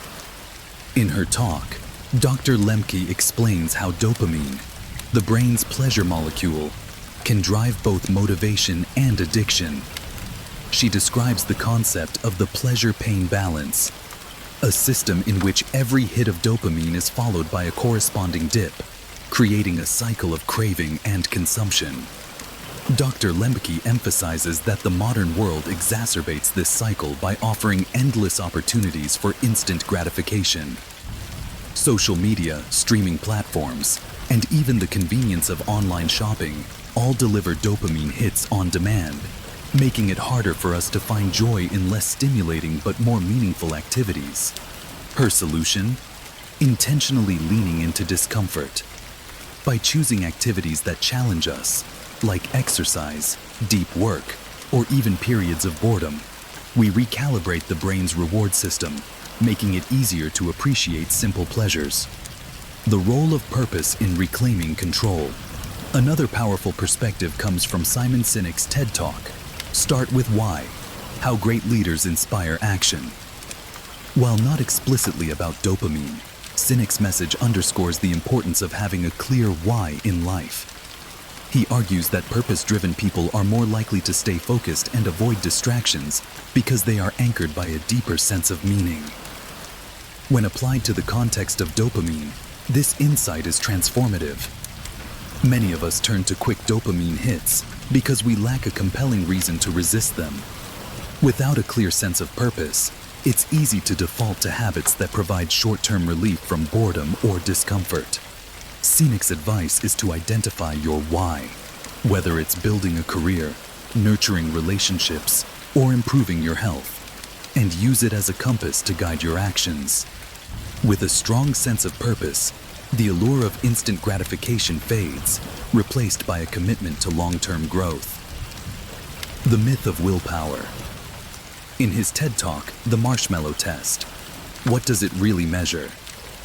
In her talk, Dr. Lembke explains how dopamine, the brain's pleasure molecule, can drive both motivation and addiction. She describes the concept of the pleasure-pain balance, a system in which every hit of dopamine is followed by a corresponding dip, creating a cycle of craving and consumption. Dr. Lembke emphasizes that the modern world exacerbates this cycle by offering endless opportunities for instant gratification. Social media, streaming platforms, and even the convenience of online shopping all deliver dopamine hits on demand, making it harder for us to find joy in less stimulating but more meaningful activities. Her solution? Intentionally leaning into discomfort. By choosing activities that challenge us, like exercise, deep work, or even periods of boredom, we recalibrate the brain's reward system, making it easier to appreciate simple pleasures. The role of purpose in reclaiming control. Another powerful perspective comes from Simon Sinek's TED Talk, Start with Why, How Great Leaders Inspire Action. While not explicitly about dopamine, Sinek's message underscores the importance of having a clear why in life. He argues that purpose-driven people are more likely to stay focused and avoid distractions because they are anchored by a deeper sense of meaning. When applied to the context of dopamine, this insight is transformative. Many of us turn to quick dopamine hits because we lack a compelling reason to resist them. Without a clear sense of purpose, it's easy to default to habits that provide short-term relief from boredom or discomfort. Sinek's advice is to identify your why, whether it's building a career, nurturing relationships, or improving your health, and use it as a compass to guide your actions. With a strong sense of purpose, the allure of instant gratification fades, replaced by a commitment to long-term growth. The myth of willpower. In his TED Talk, The Marshmallow Test, what does it really measure?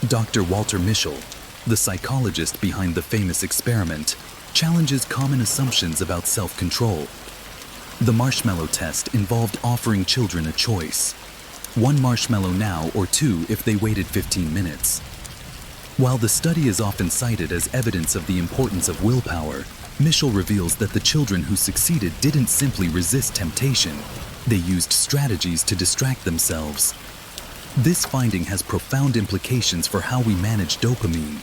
Dr. Walter Mischel, the psychologist behind the famous experiment, challenges common assumptions about self-control. The marshmallow test involved offering children a choice: one marshmallow now or two if they waited 15 minutes. While the study is often cited as evidence of the importance of willpower, Mischel reveals that the children who succeeded didn't simply resist temptation, they used strategies to distract themselves. This finding has profound implications for how we manage dopamine.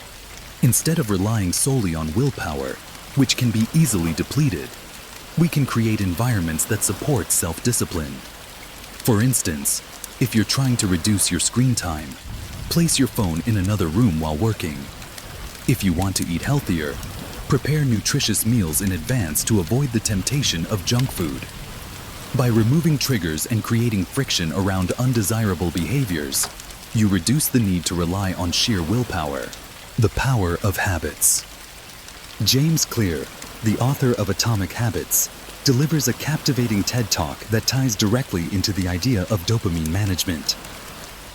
Instead of relying solely on willpower, which can be easily depleted, we can create environments that support self-discipline. For instance, if you're trying to reduce your screen time, place your phone in another room while working. If you want to eat healthier, prepare nutritious meals in advance to avoid the temptation of junk food. By removing triggers and creating friction around undesirable behaviors, you reduce the need to rely on sheer willpower. The power of habits. James Clear, the author of Atomic Habits, delivers a captivating TED Talk that ties directly into the idea of dopamine management.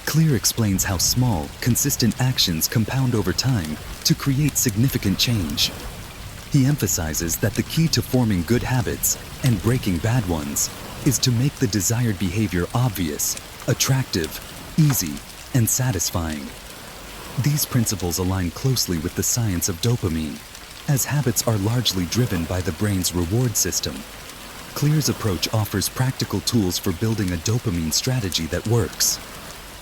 Clear explains how small, consistent actions compound over time to create significant change. He emphasizes that the key to forming good habits and breaking bad ones is to make the desired behavior obvious, attractive, easy, and satisfying. These principles align closely with the science of dopamine, as habits are largely driven by the brain's reward system. Clear's approach offers practical tools for building a dopamine strategy that works.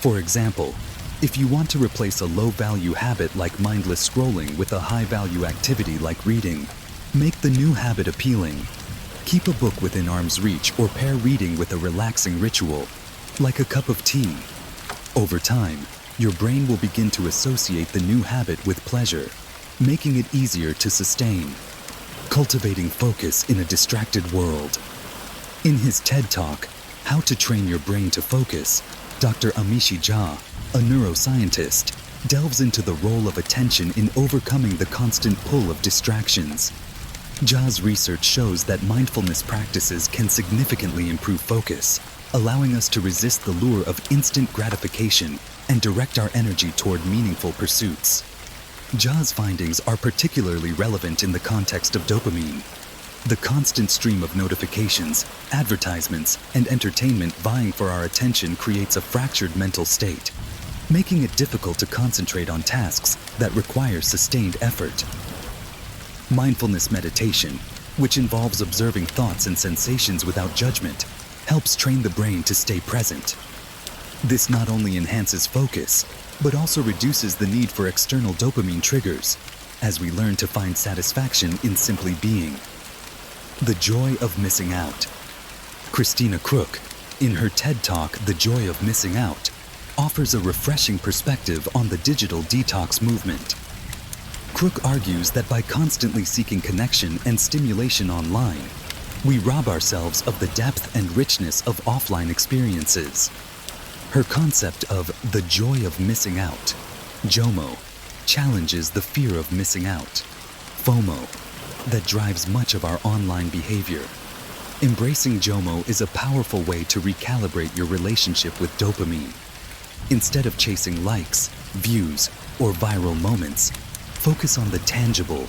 For example, if you want to replace a low-value habit like mindless scrolling with a high-value activity like reading, make the new habit appealing. Keep a book within arm's reach or pair reading with a relaxing ritual, like a cup of tea. Over time, your brain will begin to associate the new habit with pleasure, making it easier to sustain. Cultivating focus in a distracted world. In his TED Talk, How to Train Your Brain to Focus, Dr. Amishi Jha, a neuroscientist, delves into the role of attention in overcoming the constant pull of distractions. Jha's research shows that mindfulness practices can significantly improve focus, allowing us to resist the lure of instant gratification and direct our energy toward meaningful pursuits. Jha's findings are particularly relevant in the context of dopamine. The constant stream of notifications, advertisements, and entertainment vying for our attention creates a fractured mental state, making it difficult to concentrate on tasks that require sustained effort. Mindfulness meditation, which involves observing thoughts and sensations without judgment, helps train the brain to stay present. This not only enhances focus, but also reduces the need for external dopamine triggers, as we learn to find satisfaction in simply being. The joy of missing out. Christina Crook, in her TED Talk, The Joy of Missing Out, offers a refreshing perspective on the digital detox movement. Crook argues that by constantly seeking connection and stimulation online, we rob ourselves of the depth and richness of offline experiences. Her concept of the joy of missing out, JOMO, challenges the fear of missing out, FOMO, that drives much of our online behavior. Embracing JOMO is a powerful way to recalibrate your relationship with dopamine. Instead of chasing likes, views, or viral moments, focus on the tangible,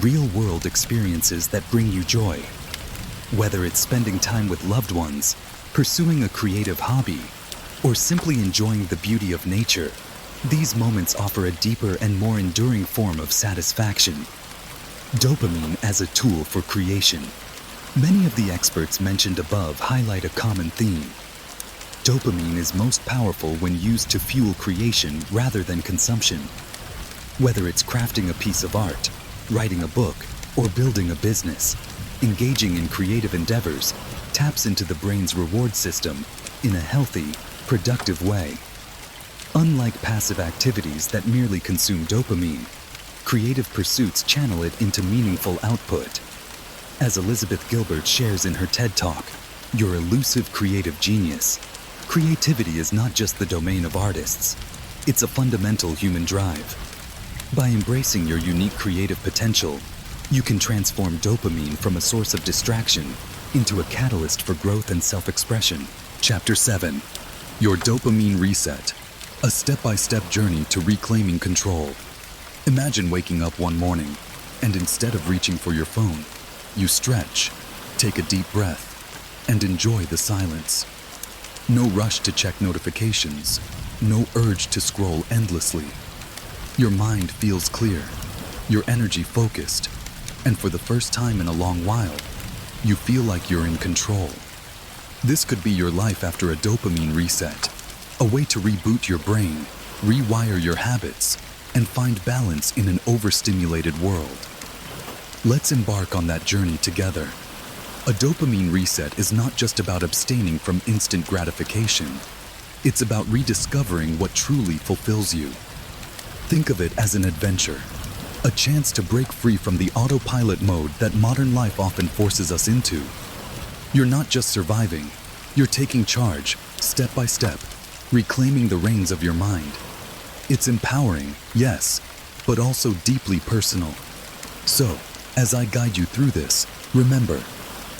real-world experiences that bring you joy. Whether it's spending time with loved ones, pursuing a creative hobby, or simply enjoying the beauty of nature, these moments offer a deeper and more enduring form of satisfaction. Dopamine as a tool for creation. Many of the experts mentioned above highlight a common theme. Dopamine is most powerful when used to fuel creation rather than consumption. Whether it's crafting a piece of art, writing a book, or building a business, engaging in creative endeavors taps into the brain's reward system in a healthy, productive way. Unlike passive activities that merely consume dopamine, creative pursuits channel it into meaningful output. As Elizabeth Gilbert shares in her TED Talk, your elusive creative genius, creativity is not just the domain of artists, it's a fundamental human drive. By embracing your unique creative potential, you can transform dopamine from a source of distraction into a catalyst for growth and self-expression. Chapter 7. Your Dopamine Reset, a step-by-step journey to reclaiming control. Imagine waking up one morning, and instead of reaching for your phone, you stretch, take a deep breath, and enjoy the silence. No rush to check notifications, no urge to scroll endlessly. Your mind feels clear, your energy focused, and for the first time in a long while, you feel like you're in control. This could be your life after a dopamine reset, a way to reboot your brain, rewire your habits, and find balance in an overstimulated world. Let's embark on that journey together. A dopamine reset is not just about abstaining from instant gratification. It's about rediscovering what truly fulfills you. Think of it as an adventure. A chance to break free from the autopilot mode that modern life often forces us into. You're not just surviving, you're taking charge, step by step, reclaiming the reins of your mind. It's empowering, yes, but also deeply personal. So, as I guide you through this, remember,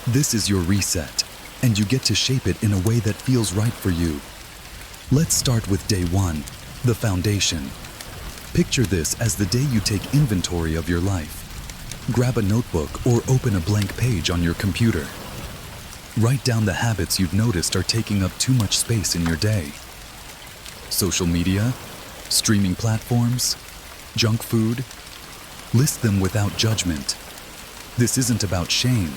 this is your reset, and you get to shape it in a way that feels right for you. Let's start with day 1, the foundation. Picture this as the day you take inventory of your life. Grab a notebook or open a blank page on your computer. Write down the habits you've noticed are taking up too much space in your day. Social media, streaming platforms, junk food. List them without judgment. This isn't about shame,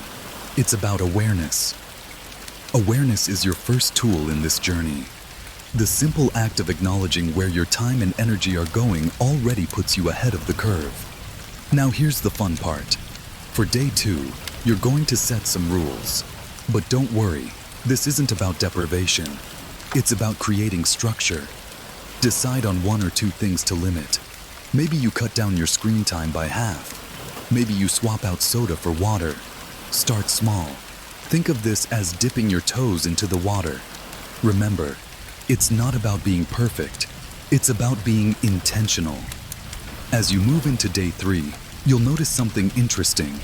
it's about awareness. Awareness is your first tool in this journey. The simple act of acknowledging where your time and energy are going already puts you ahead of the curve. Now here's the fun part. For day 2, you're going to set some rules. But don't worry, this isn't about deprivation. It's about creating structure. Decide on 1 or 2 things to limit. Maybe you cut down your screen time by half. Maybe you swap out soda for water. Start small. Think of this as dipping your toes into the water. Remember, it's not about being perfect. It's about being intentional. As you move into day 3, you'll notice something interesting.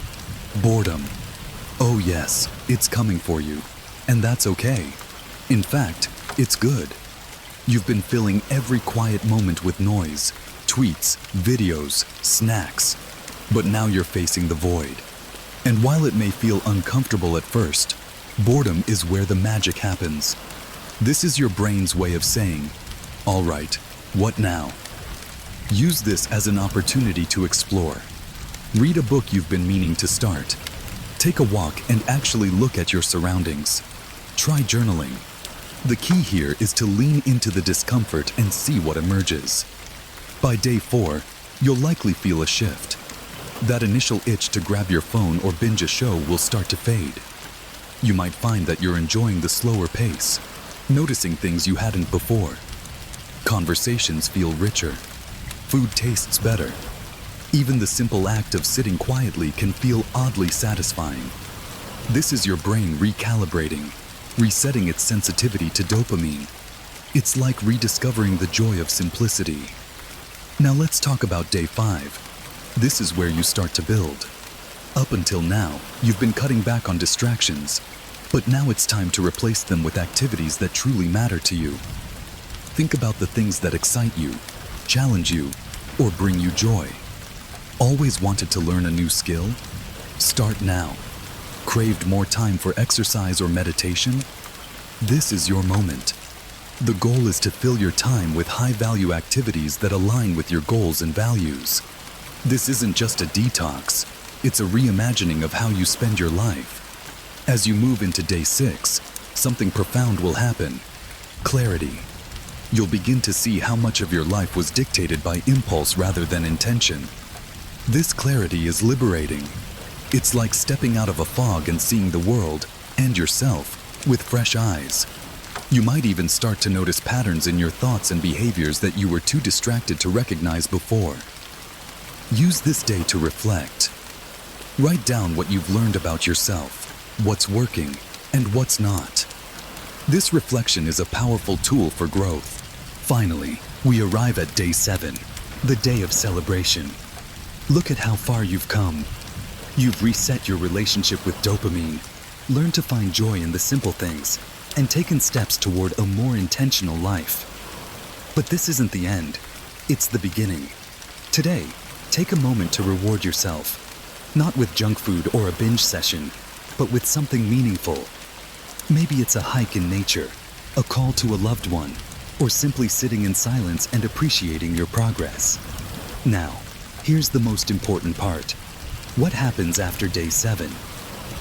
Boredom. Oh yes, it's coming for you. And that's okay. In fact, it's good. You've been filling every quiet moment with noise, tweets, videos, snacks. But now you're facing the void. And while it may feel uncomfortable at first, boredom is where the magic happens. This is your brain's way of saying, all right, what now? Use this as an opportunity to explore. Read a book you've been meaning to start. Take a walk and actually look at your surroundings. Try journaling. The key here is to lean into the discomfort and see what emerges. By day 4, you'll likely feel a shift. That initial itch to grab your phone or binge a show will start to fade. You might find that you're enjoying the slower pace, noticing things you hadn't before. Conversations feel richer. Food tastes better. Even the simple act of sitting quietly can feel oddly satisfying. This is your brain recalibrating, resetting its sensitivity to dopamine. It's like rediscovering the joy of simplicity. Now let's talk about day 5. This is where you start to build. Up until now, you've been cutting back on distractions, but now it's time to replace them with activities that truly matter to you. Think about the things that excite you, challenge you, or bring you joy. Always wanted to learn a new skill? Start now. Craved more time for exercise or meditation? This is your moment. The goal is to fill your time with high-value activities that align with your goals and values. This isn't just a detox, it's a reimagining of how you spend your life. As you move into day 6, something profound will happen. Clarity. You'll begin to see how much of your life was dictated by impulse rather than intention. This clarity is liberating. It's like stepping out of a fog and seeing the world, and yourself, with fresh eyes. You might even start to notice patterns in your thoughts and behaviors that you were too distracted to recognize before. Use this day to reflect. Write down what you've learned about yourself, what's working, and what's not. This reflection is a powerful tool for growth. Finally, we arrive at day 7, the day of celebration. Look at how far you've come. You've reset your relationship with dopamine, learned to find joy in the simple things, and taken steps toward a more intentional life. But this isn't the end. It's the beginning. Today, take a moment to reward yourself, not with junk food or a binge session, but with something meaningful. Maybe it's a hike in nature, a call to a loved one, or simply sitting in silence and appreciating your progress. Now, here's the most important part. What happens after day 7?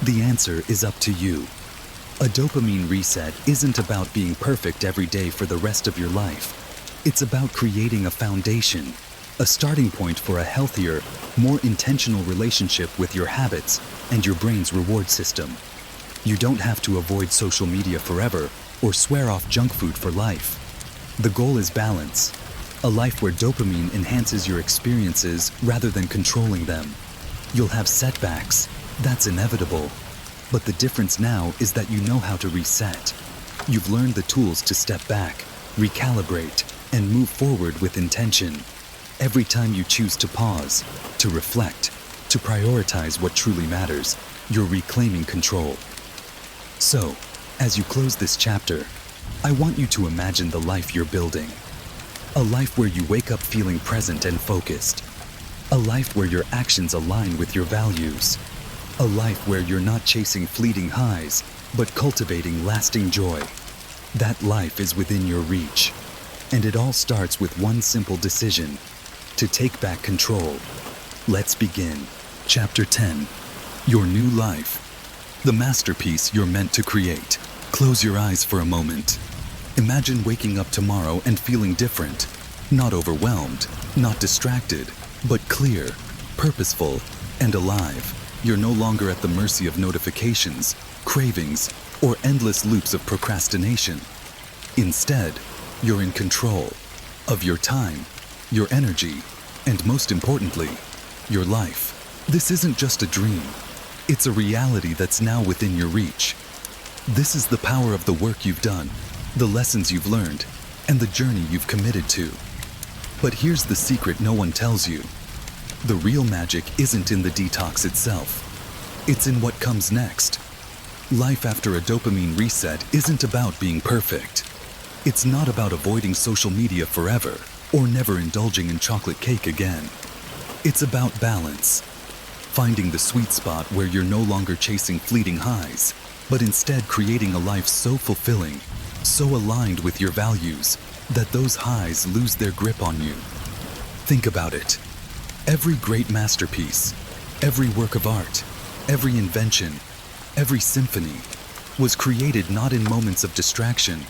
The answer is up to you. A dopamine reset isn't about being perfect every day for the rest of your life. It's about creating a foundation, a starting point for a healthier, more intentional relationship with your habits and your brain's reward system. You don't have to avoid social media forever or swear off junk food for life. The goal is balance. A life where dopamine enhances your experiences rather than controlling them. You'll have setbacks. That's inevitable. But the difference now is that you know how to reset. You've learned the tools to step back, recalibrate, and move forward with intention. Every time you choose to pause, to reflect, to prioritize what truly matters, you're reclaiming control. So, as you close this chapter, I want you to imagine the life you're building. A life where you wake up feeling present and focused. A life where your actions align with your values. A life where you're not chasing fleeting highs, but cultivating lasting joy. That life is within your reach. And it all starts with one simple decision: to take back control. Let's begin. Chapter 10. Your new life. The masterpiece you're meant to create. Close your eyes for a moment. Imagine waking up tomorrow and feeling different. Not overwhelmed, not distracted, but clear, purposeful, and alive. You're no longer at the mercy of notifications, cravings, or endless loops of procrastination. Instead, you're in control of your time, your energy, and most importantly, your life. This isn't just a dream. It's a reality that's now within your reach. This is the power of the work you've done, the lessons you've learned, and the journey you've committed to. But here's the secret no one tells you. The real magic isn't in the detox itself. It's in what comes next. Life after a dopamine reset isn't about being perfect. It's not about avoiding social media forever or never indulging in chocolate cake again. It's about balance. Finding the sweet spot where you're no longer chasing fleeting highs, but instead creating a life so fulfilling, so aligned with your values, that those highs lose their grip on you. Think about it. Every great masterpiece, every work of art, every invention, every symphony was created not in moments of distraction,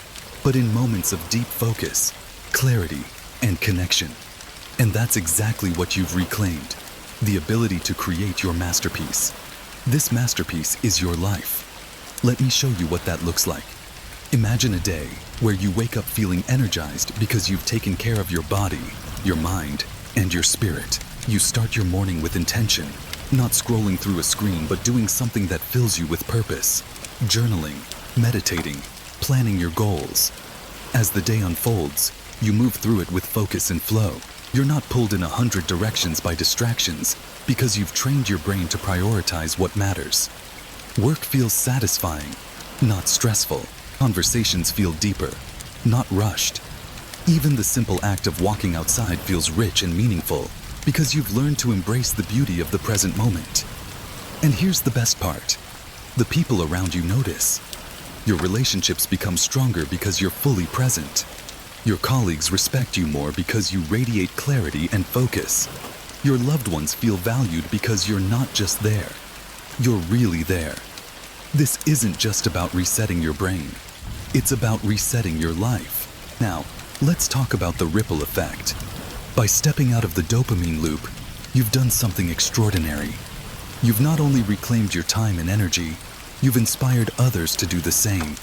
but in moments of deep focus, clarity, and connection. And that's exactly what you've reclaimed, the ability to create your masterpiece. This masterpiece is your life. Let me show you what that looks like. Imagine a day where you wake up feeling energized because you've taken care of your body, your mind, and your spirit. You start your morning with intention, not scrolling through a screen, but doing something that fills you with purpose. Journaling, meditating, planning your goals. As the day unfolds, you move through it with focus and flow. You're not pulled in 100 directions by distractions because you've trained your brain to prioritize what matters. Work feels satisfying, not stressful. Conversations feel deeper, not rushed. Even the simple act of walking outside feels rich and meaningful because you've learned to embrace the beauty of the present moment. And here's the best part. The people around you notice. Your relationships become stronger because you're fully present. Your colleagues respect you more because you radiate clarity and focus. Your loved ones feel valued because you're not just there. You're really there. This isn't just about resetting your brain. It's about resetting your life. Now, let's talk about the ripple effect. By stepping out of the dopamine loop, you've done something extraordinary. You've not only reclaimed your time and energy, you've inspired others to do the same.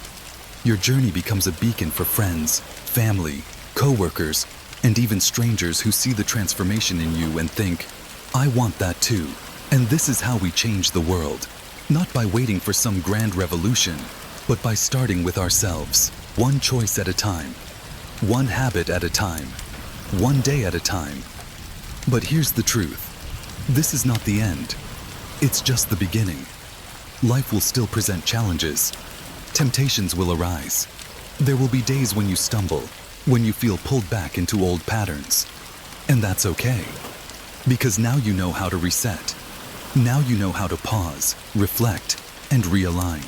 Your journey becomes a beacon for friends, family, co-workers, and even strangers who see the transformation in you and think, I want that too. And this is how we change the world. Not by waiting for some grand revolution, but by starting with ourselves, one choice at a time, one habit at a time, one day at a time. But here's the truth. This is not the end. It's just the beginning. Life will still present challenges. Temptations will arise. There will be days when you stumble, when you feel pulled back into old patterns. And that's okay. Because now you know how to reset. Now you know how to pause, reflect, and realign.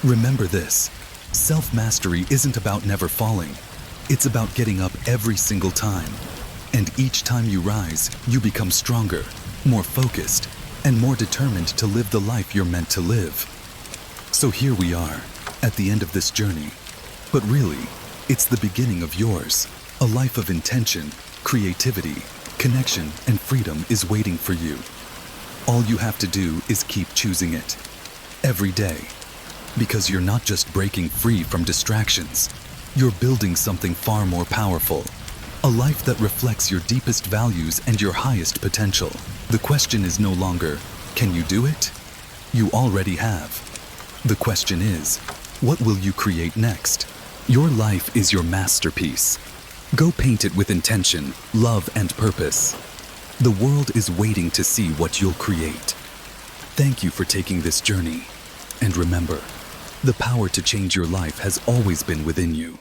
Remember this, self-mastery isn't about never falling. It's about getting up every single time. And each time you rise, you become stronger, more focused, and more determined to live the life you're meant to live. So here we are, at the end of this journey. But really, it's the beginning of yours. A life of intention, creativity, connection, and freedom is waiting for you. All you have to do is keep choosing it. Every day. Because you're not just breaking free from distractions. You're building something far more powerful. A life that reflects your deepest values and your highest potential. The question is no longer, can you do it? You already have. The question is, what will you create next? Your life is your masterpiece. Go paint it with intention, love, and purpose. The world is waiting to see what you'll create. Thank you for taking this journey. And remember, the power to change your life has always been within you.